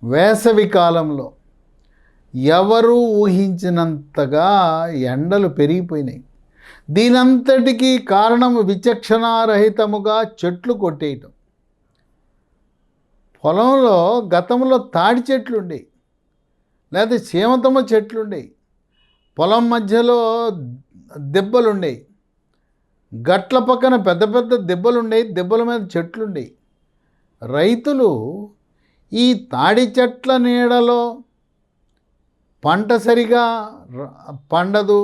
వేసవి కాలంలో ఎవరూ ఊహించినంతగా ఎండలు పెరిగిపోయినాయి. దీనంతటికీ కారణం విచక్షణారహితముగా చెట్లు కొట్టేయటం. పొలంలో గతంలో తాడి చెట్లుండేవి, లేదా సీమతమ్మ చెట్లుండేవి, పొలం మధ్యలో దెబ్బలుండేవి, గట్ల పక్కన పెద్ద పెద్ద దెబ్బలుండేవి, దెబ్బల మీద చెట్లుండేవి. రైతులు ఈ తాడి చెట్ల నీడలో పంట సరిగా పండదు,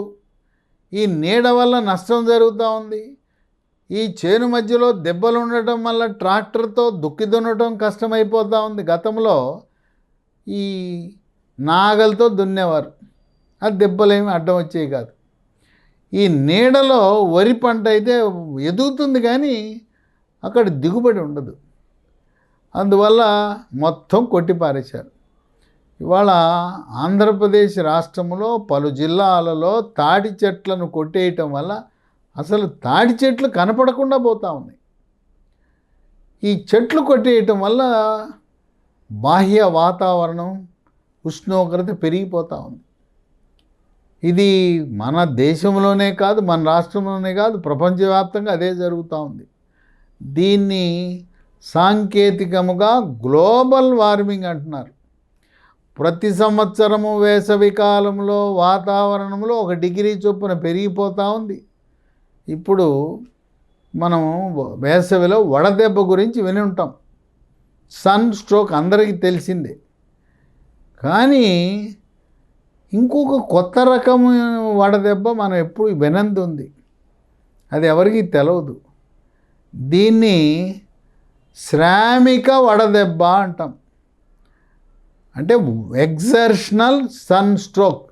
ఈ నీడ వల్ల నష్టం జరుగుతూ ఉంది, ఈ చేను మధ్యలో దెబ్బలు ఉండటం వల్ల ట్రాక్టర్తో దుక్కి దున్నటం కష్టమైపోతూ ఉంది. గతంలో ఈ నాగలతో దున్నేవారు, ఆ దెబ్బలేమి అడ్డం వచ్చేవి కాదు. ఈ నీడలో వరి పంట అయితే ఎదుగుతుంది కానీ అక్కడ దిగుబడి ఉండదు. అందువల్ల మొత్తం కొట్టిపారేశారు. ఇవాళ ఆంధ్రప్రదేశ్ రాష్ట్రంలో పలు జిల్లాలలో తాడి చెట్లను కొట్టేయటం వల్ల అసలు తాడి చెట్లు కనపడకుండా పోతూ ఉన్నాయి. ఈ చెట్లు కొట్టేయటం వల్ల బాహ్య వాతావరణం ఉష్ణోగ్రత పెరిగిపోతూ ఉంది. ఇది మన దేశంలోనే కాదు, మన రాష్ట్రంలోనే కాదు, ప్రపంచవ్యాప్తంగా అదే జరుగుతూ ఉంది. దీన్ని సాంకేతికముగా గ్లోబల్ వార్మింగ్ అంటున్నారు. ప్రతి సంవత్సరము వేసవి కాలంలో వాతావరణంలో 1 డిగ్రీ చొప్పున పెరిగిపోతూ ఉంది. ఇప్పుడు మనం వేసవిలో వడదెబ్బ గురించి విని ఉంటాం. సన్ స్ట్రోక్ అందరికీ తెలిసిందే. కానీ ఇంకొక కొత్త రకము వడదెబ్బ మనం ఎప్పుడు వినంది ఉంది, అది ఎవరికీ తెలియదు. దీన్ని శ్రామిక వడదెబ్బ అంటాం. అంటే ఎగ్జర్షనల్ సన్ స్ట్రోక్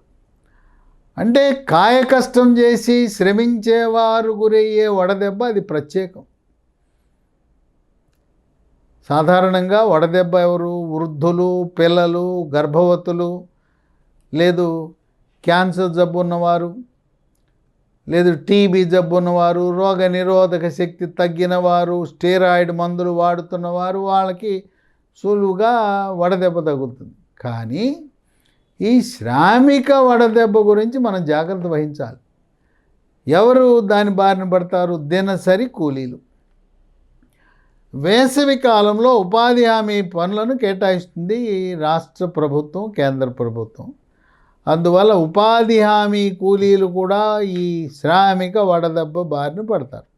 అంటే కాయకష్టం చేసి శ్రమించేవారు గురయ్యే వడదెబ్బ. అది ప్రత్యేకం. సాధారణంగా వడదెబ్బ ఎవరు? వృద్ధులు, పిల్లలు, గర్భవతులు, లేదు క్యాన్సర్ జబ్బు ఉన్నవారు, లేదు టీబీ జబ్బు ఉన్నవారు, రోగ నిరోధక శక్తి తగ్గిన వారు, స్టెరాయిడ్ మందులు వాడుతున్నవారు, వాళ్ళకి సులువుగా వడదెబ్బ తగులుతుంది. కానీ ఈ శ్రామిక వడదెబ్బ గురించి మనం జాగ్రత్త వహించాలి. ఎవరు దాని బారిన పడతారు? దినసరి కూలీలు. వేసవి కాలంలో ఉపాధి హామీ పనులను కేటాయిస్తుంది ఈ రాష్ట్ర ప్రభుత్వం, కేంద్ర ప్రభుత్వం. అందువల్ల ఉపాధి హామీ కూలీలు కూడా ఈ శ్రామిక వడదెబ్బ బారిన పడతారు.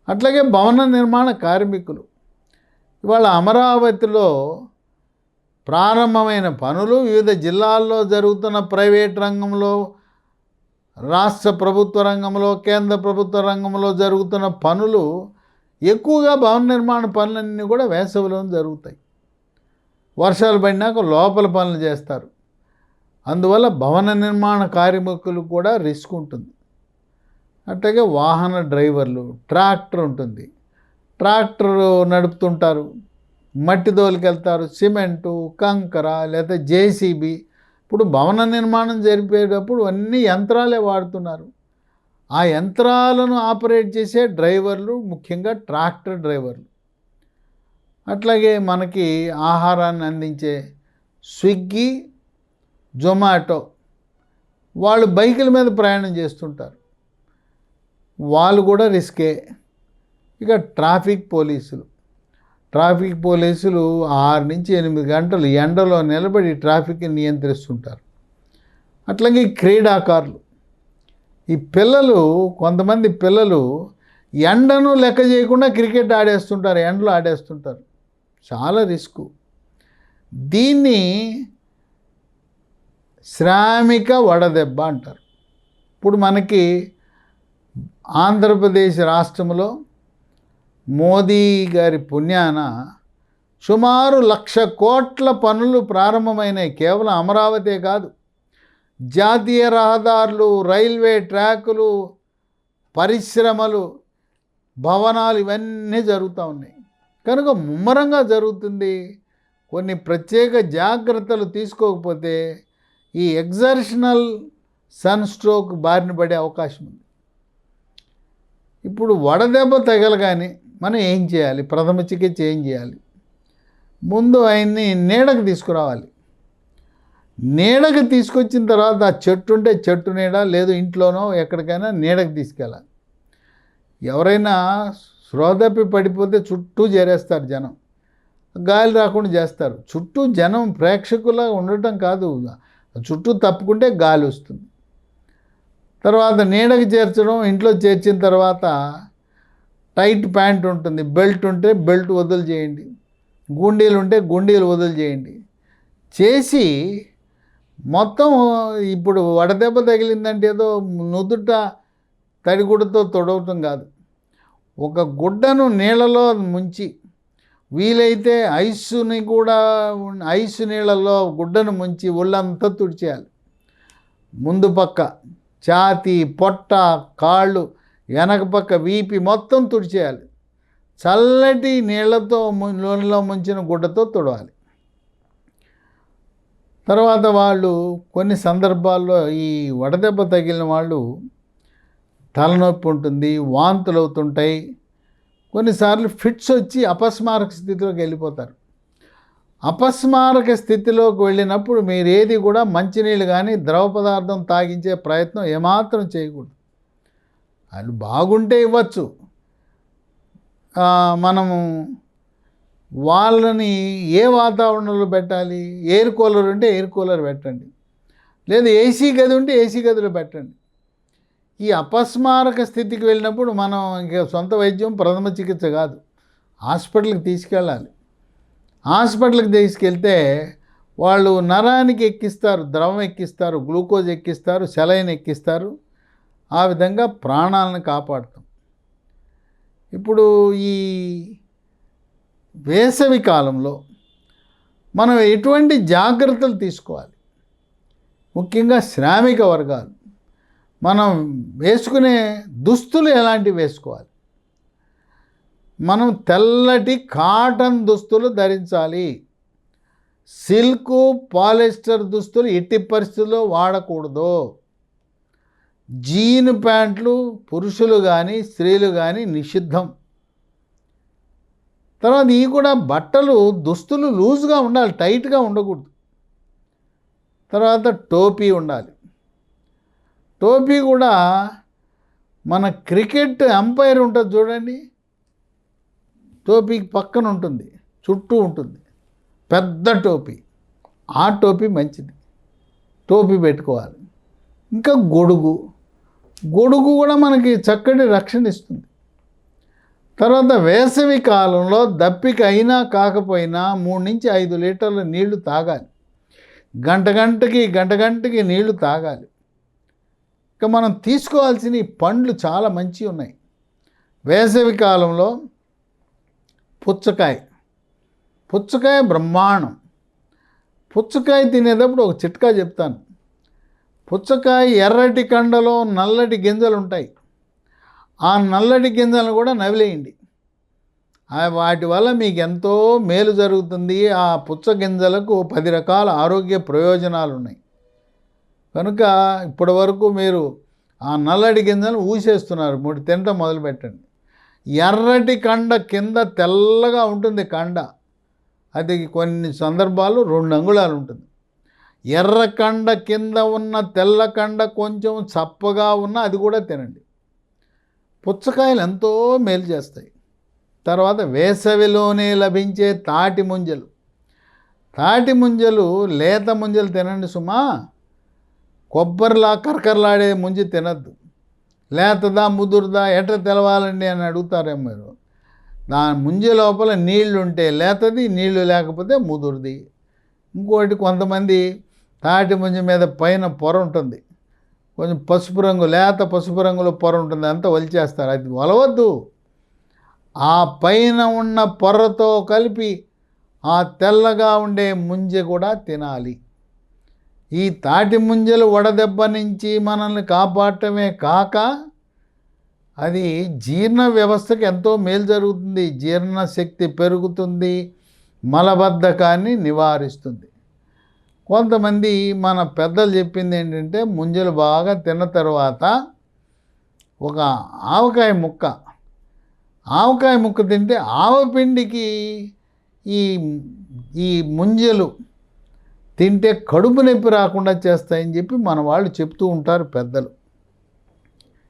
అట్లాగే భవన నిర్మాణ కార్మికులు. ఇవాళ అమరావతిలో ప్రారంభమైన పనులు, వివిధ జిల్లాల్లో జరుగుతున్న ప్రైవేట్ రంగంలో, రాష్ట్ర ప్రభుత్వ రంగంలో, కేంద్ర ప్రభుత్వ రంగంలో జరుగుతున్న పనులు ఎక్కువగా భవన నిర్మాణ పనులన్నీ కూడా వేసవిలో జరుగుతాయి. వర్షాలు పడినాక లోపల పనులు చేస్తారు. అందువల్ల భవన నిర్మాణ కార్మికులు కూడా రిస్క్ ఉంటుంది. అట్లాగే వాహన డ్రైవర్లు, ట్రాక్టర్ ఉంటుంది, ట్రాక్టర్ నడుపుతుంటారు, మట్టి దోలికెళ్తారు, సిమెంటు, కంకర, లేదా జేసీబీ. ఇప్పుడు భవన నిర్మాణం జరిపేటప్పుడు అన్ని యంత్రాలే వాడుతున్నారు. ఆ యంత్రాలను ఆపరేట్ చేసే డ్రైవర్లు ముఖ్యంగా ట్రాక్టర్ డ్రైవర్లు. అట్లాగే మనకి ఆహారాన్ని అందించే స్విగ్గీ, జొమాటో వాళ్ళు బైకుల మీద ప్రయాణం చేస్తుంటారు, వాళ్ళు కూడా రిస్కే. ఇక ట్రాఫిక్ పోలీసులు 6 నుంచి 8 గంటలు ఎండలో నిలబడి ట్రాఫిక్ని నియంత్రిస్తుంటారు. అట్లాగే క్రీడాకారులు, ఈ పిల్లలు, కొంతమంది పిల్లలు ఎండను లెక్క చేయకుండా క్రికెట్ ఆడేస్తుంటారు, ఎండలో ఆడేస్తుంటారు, చాలా రిస్కు. దీన్ని శ్రామిక వడదెబ్బ అంటారు. ఇప్పుడు మనకి ఆంధ్రప్రదేశ్ రాష్ట్రంలో మోదీ గారి పుణ్యాన సుమారు 1,00,000 కోట్ల పనులు ప్రారంభమైనాయి. కేవలం అమరావతే కాదు, జాతీయ రహదారులు, రైల్వే ట్రాకులు, పరిశ్రమలు, భవనాలు ఇవన్నీ జరుగుతూ ఉన్నాయి. కనుక ముమ్మరంగా జరుగుతుంది. కొన్ని ప్రత్యేక జాగ్రత్తలు తీసుకోకపోతే ఈ ఎగ్జర్షనల్ సన్ స్ట్రోక్ బారిన పడే అవకాశం ఉంది. ఇప్పుడు వడదెబ్బ తగలగానే మనం ఏం చేయాలి? ప్రథమ చికిత్స ఏం చేయాలి? ముందు ఆయన్ని నీడకు తీసుకురావాలి. నీడకు తీసుకొచ్చిన తర్వాత ఆ చెట్టు ఉంటే చెట్టు నీడ, లేదు ఇంట్లోనో ఎక్కడికైనా నీడకు తీసుకెళ్ళాలి. ఎవరైనా స్రోదప్పి పడిపోతే చుట్టూ చేరేస్తారు జనం, గాలి రాకుండా చేస్తారు. చుట్టూ జనం ప్రేక్షకులా ఉండటం కాదు, చుట్టూ తప్పుకుంటే గాలి వస్తుంది. తర్వాత నీడకి చేర్చడం, ఇంట్లో చేర్చిన తర్వాత టైట్ ప్యాంట్ ఉంటుంది, బెల్ట్ ఉంటే బెల్ట్ వదులు చేయండి, గుండీలు ఉంటే గుండీలు వదులు చేయండి చేసి మొత్తం. ఇప్పుడు వడదెబ్బ తగిలిందంటే ఏదో నుదుట తడిగుడ్డతో తొడవటం కాదు, ఒక గుడ్డను నీళ్ళలో ముంచి, వీలైతే ఐసు నీళ్ళలో గుడ్డను ముంచి ఒళ్ళంతా తుడిచేయాలి. ముందు పక్క ఛాతీ, పొట్ట, కాళ్ళు, వెనక పక్క వీపి మొత్తం తుడిచేయాలి. చల్లటి నీళ్లతో నూనెలో ముంచిన గుడ్డతో తుడవాలి. తర్వాత వాళ్ళు కొన్ని సందర్భాల్లో ఈ వడదెబ్బ తగిలిన వాళ్ళు తలనొప్పి ఉంటుంది, వాంతులు అవుతుంటాయి, కొన్నిసార్లు ఫిట్స్ వచ్చి అపస్మారక స్థితిలోకి వెళ్ళిపోతారు. అపస్మారక స్థితిలోకి వెళ్ళినప్పుడు మీరు ఏది కూడా మంచినీళ్ళు కానీ ద్రవ పదార్థం తాగించే ప్రయత్నం ఏమాత్రం చేయకూడదు. వాళ్ళు బాగుంటే ఇవ్వచ్చు, మనము వాళ్ళని ఏ వాతావరణంలో పెట్టాలి? ఎయిర్ కూలర్ ఉంటే ఎయిర్ కూలర్ పెట్టండి, లేదా ఏసీ గది ఉంటే ఏసీ గదిలో పెట్టండి. ఈ అపస్మారక స్థితికి వెళ్ళినప్పుడు మనం ఇంకా సొంత వైద్యం ప్రథమ చికిత్స కాదు, హాస్పిటల్కి తీసుకెళ్ళాలి. హాస్పిటల్కి తీసుకెళ్తే వాళ్ళు నరానికి ఎక్కిస్తారు, ద్రవం ఎక్కిస్తారు, గ్లూకోజ్ ఎక్కిస్తారు, సెలైన్ ఎక్కిస్తారు. ఆ విధంగా ప్రాణాలను కాపాడుతాం. ఇప్పుడు ఈ వేసవి కాలంలో మనం ఎటువంటి జాగ్రత్తలు తీసుకోవాలి? ముఖ్యంగా శ్రామిక వర్గాలు మనం వేసుకునే దుస్తులు ఎలాంటివి వేసుకోవాలి? మనం తెల్లటి కాటన్ దుస్తులు ధరించాలి. సిల్కు, పాలిస్టర్ దుస్తులు ఎట్టి పరిస్థితుల్లో వాడకూడదు. జీన్ ప్యాంట్లు పురుషులు కానీ స్త్రీలు కానీ నిషిద్ధం. తర్వాత ఈ కూడా బట్టలు, దుస్తులు లూజ్గా ఉండాలి, టైట్గా ఉండకూడదు. తర్వాత టోపీ ఉండాలి. టోపీ కూడా మన క్రికెట్ అంపైర్ ఉంటుంది చూడండి, టోపీకి పక్కన ఉంటుంది, చుట్టూ ఉంటుంది పెద్ద టోపీ, ఆ టోపీ మంచిది, టోపీ పెట్టుకోవాలి. ఇంకా గొడుగు కూడా మనకి చక్కటి రక్షణ ఇస్తుంది. తర్వాత వేసవి కాలంలో దప్పిక అయినా కాకపోయినా 3 నుంచి 5 లీటర్ల నీళ్లు తాగాలి. గంటకి నీళ్లు తాగాలి. ఇక మనం తీసుకోవాల్సిన పండ్లు చాలా మంచివి ఉన్నాయి వేసవి కాలంలో. పుచ్చకాయ బ్రహ్మాండం. పుచ్చకాయ తినేటప్పుడు ఒక చిట్కా చెప్తాను. పుచ్చకాయ ఎర్రటి కండలో నల్లటి గింజలు ఉంటాయి, ఆ నల్లటి గింజలను కూడా నవిలేయండి. వాటి వల్ల మీకు ఎంతో మేలు జరుగుతుంది. ఆ పుచ్చ గింజలకు 10 రకాల ఆరోగ్య ప్రయోజనాలు ఉన్నాయి. కనుక ఇప్పటి వరకు మీరు ఆ నల్లటి గింజలు ఊసేస్తున్నారు, తినటం మొదలుపెట్టండి. ఎర్రటి కండ కింద తెల్లగా ఉంటుంది కండ, అది కొన్ని సందర్భాల్లో 2 అంగుళాలు ఉంటుంది. ఎర్ర కండ కింద ఉన్న తెల్ల కండ కొంచెం చప్పగా ఉన్న అది కూడా తినండి. పుచ్చకాయలు ఎంతో మేలు చేస్తాయి. తర్వాత వేసవిలోనే లభించే తాటి ముంజలు, లేత ముంజలు తినండి సుమా. కొబ్బరిలా కరకరలాడే ముంజి తినద్దు. లేతదా ముదురుదా ఎట్లా తెలవాలండి అని అడుగుతారేమో మీరు. దాని ముంజ లోపల నీళ్లు ఉంటే లేతది, నీళ్లు లేకపోతే ముదురుది. ఇంకోటి, కొంతమంది తాటి ముంజ మీద పైన పొర ఉంటుంది, కొంచెం పసుపు రంగు, లేత పసుపు రంగులో పొర ఉంటుంది, అంతా ఒలిచేస్తారు. అది ఒలవద్దు. ఆ పైన ఉన్న పొరతో కలిపి ఆ తెల్లగా ఉండే ముంజ కూడా తినాలి. ఈ తాటి ముంజలు వడదెబ్బ నుంచి మనల్ని కాపాడటమే కాక అది జీర్ణ వ్యవస్థకి ఎంతో మేలు జరుగుతుంది. జీర్ణశక్తి పెరుగుతుంది, మలబద్ధకాన్ని నివారిస్తుంది. కొంతమంది మన పెద్దలు చెప్పింది ఏంటంటే, ముంజలు బాగా తిన్న తర్వాత ఒక ఆవకాయ ముక్క తింటే ఆవపిండికి ఈ ఈ ముంజలు తింటే కడుపు నొప్పి రాకుండా చేస్తాయని చెప్పి మన వాళ్ళు చెప్తూ ఉంటారు పెద్దలు.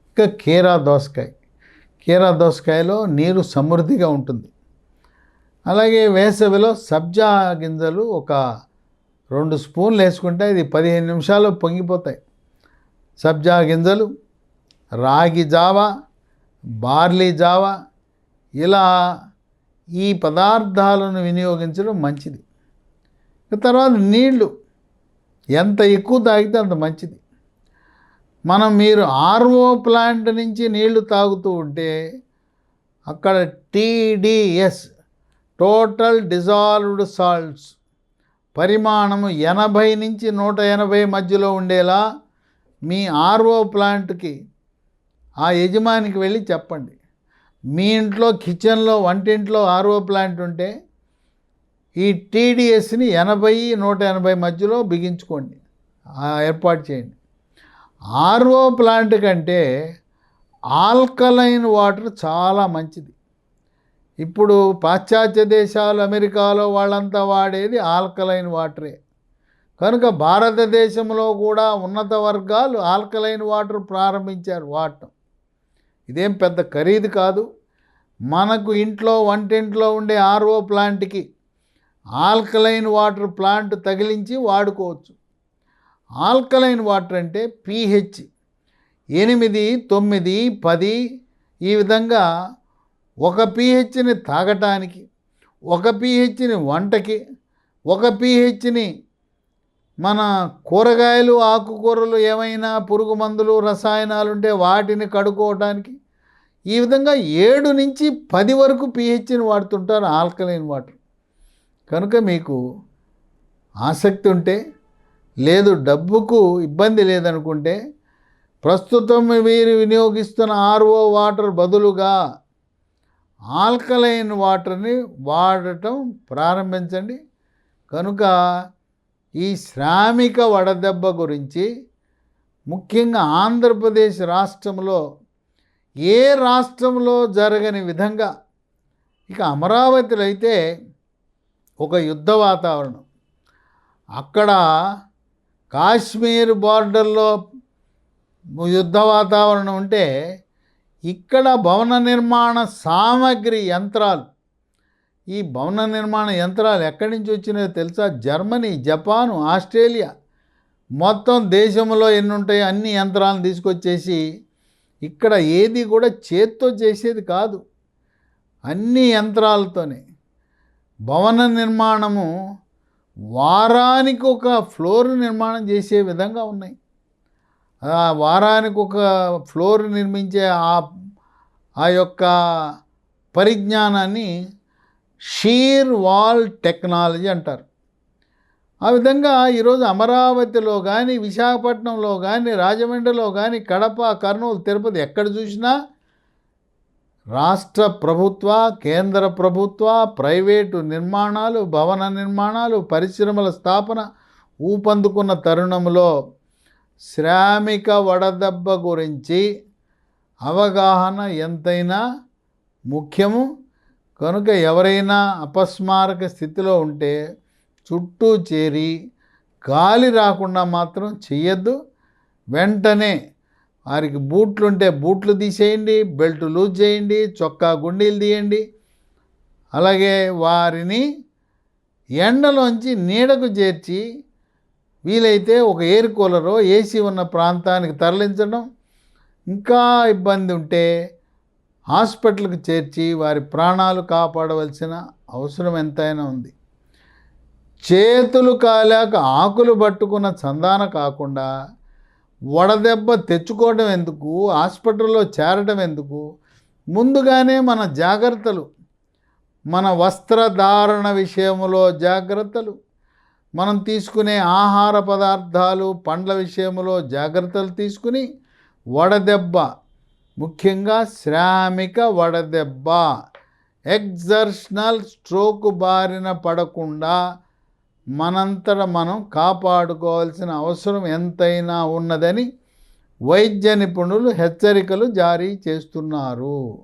ఇంకా కీరా దోసకాయలో నీరు సమృద్ధిగా ఉంటుంది. అలాగే వేసవిలో సబ్జా గింజలు ఒక 2 స్పూన్లు వేసుకుంటే ఇది 15 నిమిషాల్లో పొంగిపోతాయి. సబ్జా గింజలు, రాగి జావ, బార్లీ జావ, ఇలా ఈ పదార్థాలను వినియోగించడం మంచిది. తర్వాత నీళ్లు ఎంత ఎక్కువ తాగితే అంత మంచిది. మీరు ఆర్ఓ ప్లాంట్ నుంచి నీళ్లు తాగుతూ ఉంటే అక్కడ TDS టోటల్ డిజాల్వ్డ్ సాల్ట్స్ పరిమాణము 80 నుంచి 180 మధ్యలో ఉండేలా మీ ఆర్ఓ ప్లాంట్కి ఆ యజమానికి వెళ్ళి చెప్పండి. మీ ఇంట్లో కిచెన్లో వంటింట్లో ఆర్ఓ ప్లాంట్ ఉంటే ఈ TDSని 80-180 మధ్యలో బిగించుకోండి, ఏర్పాటు చేయండి. ఆర్ఓ ప్లాంట్ కంటే ఆల్కలైన్ వాటర్ చాలా మంచిది. ఇప్పుడు పాశ్చాత్య దేశాలు, అమెరికాలో వాళ్ళంతా వాడేది ఆల్కలైన్ వాటరే. కనుక భారతదేశంలో కూడా ఉన్నత వర్గాలు ఆల్కలైన్ వాటర్ ప్రారంభించారు వాడటం. ఇదేం పెద్ద ఖరీదు కాదు. మనకు ఇంట్లో వంటింట్లో ఉండే ఆర్ఓ ప్లాంట్కి ఆల్కలైన్ వాటర్ ప్లాంట్ తగిలించి వాడుకోవచ్చు. ఆల్కలైన్ వాటర్ అంటే pH 8, 9, 10 ఈ విధంగా ఒక pHని తాగటానికి, ఒక pHని వంటకి, ఒక pHని మన కూరగాయలు, ఆకుకూరలు ఏమైనా పురుగు మందులు, రసాయనాలు ఉంటే వాటిని కడుక్కోవటానికి, ఈ విధంగా 7 నుంచి 10 వరకు pHని వాడుతుంటారు ఆల్కలైన్ వాటర్. కనుక మీకు ఆసక్తి ఉంటే, లేదు డబ్బుకు ఇబ్బంది లేదనుకుంటే, ప్రస్తుతం మీరు వినియోగిస్తున్న ఆర్ఓ వాటర్ బదులుగా ఆల్కలైన్ వాటర్ని వాడటం ప్రారంభించండి. కనుక ఈ శ్రామిక వడదెబ్బ గురించి ముఖ్యంగా ఆంధ్రప్రదేశ్ రాష్ట్రంలో ఏ రాష్ట్రంలో జరగని విధంగా, ఇక అమరావతిలో అయితే ఒక యుద్ధ వాతావరణం. అక్కడ కాశ్మీర్ బార్డర్లో యుద్ధ వాతావరణం ఉంటే, ఇక్కడ భవన నిర్మాణ సామగ్రి యంత్రాలు, ఈ భవన నిర్మాణ యంత్రాలు ఎక్కడి నుంచి వచ్చినాయో తెలుసా? జర్మనీ, జపాను, ఆస్ట్రేలియా, మొత్తం దేశంలో ఎన్ని ఉంటాయో అన్ని యంత్రాలను తీసుకొచ్చేసి ఇక్కడ ఏది కూడా చేత్తో చేసేది కాదు, అన్ని యంత్రాలతోనే. భవన నిర్మాణము వారానికి ఒక ఫ్లోర్ నిర్మాణం చేసే విధంగా ఉన్నాయి. వారానికి ఒక ఫ్లోర్ నిర్మించే ఆ యొక్క పరిజ్ఞానాన్ని షీర్ వాల్ టెక్నాలజీ అంటారు. ఆ విధంగా ఈరోజు అమరావతిలో కానీ, విశాఖపట్నంలో కానీ, రాజమండ్రిలో కానీ, కడప, కర్నూలు, తిరుపతి ఎక్కడ చూసినా రాష్ట్ర ప్రభుత్వ, కేంద్ర ప్రభుత్వ, ప్రైవేటు నిర్మాణాలు, భవన నిర్మాణాలు, పరిశ్రమల స్థాపన ఊపందుకున్న తరుణంలో శ్రామిక వడదెబ్బ గురించి అవగాహన ఎంతైనా ముఖ్యము. కనుక ఎవరైనా అపస్మారక స్థితిలో ఉంటే చుట్టూ చేరి గాలి రాకుండా మాత్రం చెయ్యొద్దు. వెంటనే వారికి బూట్లుంటే బూట్లు తీసేయండి, బెల్ట్ లూజ్ చేయండి, చొక్కా గుండీలు తీయండి. అలాగే వారిని ఎండలోంచి నీడకు చేర్చి వీలైతే ఒక ఎయిర్ కూలరో ఏసీ ఉన్న ప్రాంతానికి తరలించడం, ఇంకా ఇబ్బంది ఉంటే హాస్పిటల్కి చేర్చి వారి ప్రాణాలు కాపాడవలసిన అవసరం ఎంతైనా ఉంది. చేతులు కాలాక ఆకులు పట్టుకున్న చందాన కాకుండా వడదెబ్బ తెచ్చుకోవడం ఎందుకు, హాస్పిటల్లో చేరడం ఎందుకు? ముందుగానే మన జాగ్రత్తలు, మన వస్త్రధారణ విషయంలో జాగ్రత్తలు, మనం తీసుకునే ఆహార పదార్థాలు, పండ్ల విషయంలో జాగ్రత్తలు తీసుకుని వడదెబ్బ, ముఖ్యంగా శ్రామిక వడదెబ్బ, ఎగ్జర్షనల్ స్ట్రోక్ బారిన పడకుండా మనంతట మనం కాపాడుకోవాల్సిన అవసరం ఎంతైనా ఉన్నదని వైద్య నిపుణులు హెచ్చరికలు జారీ చేస్తున్నారు.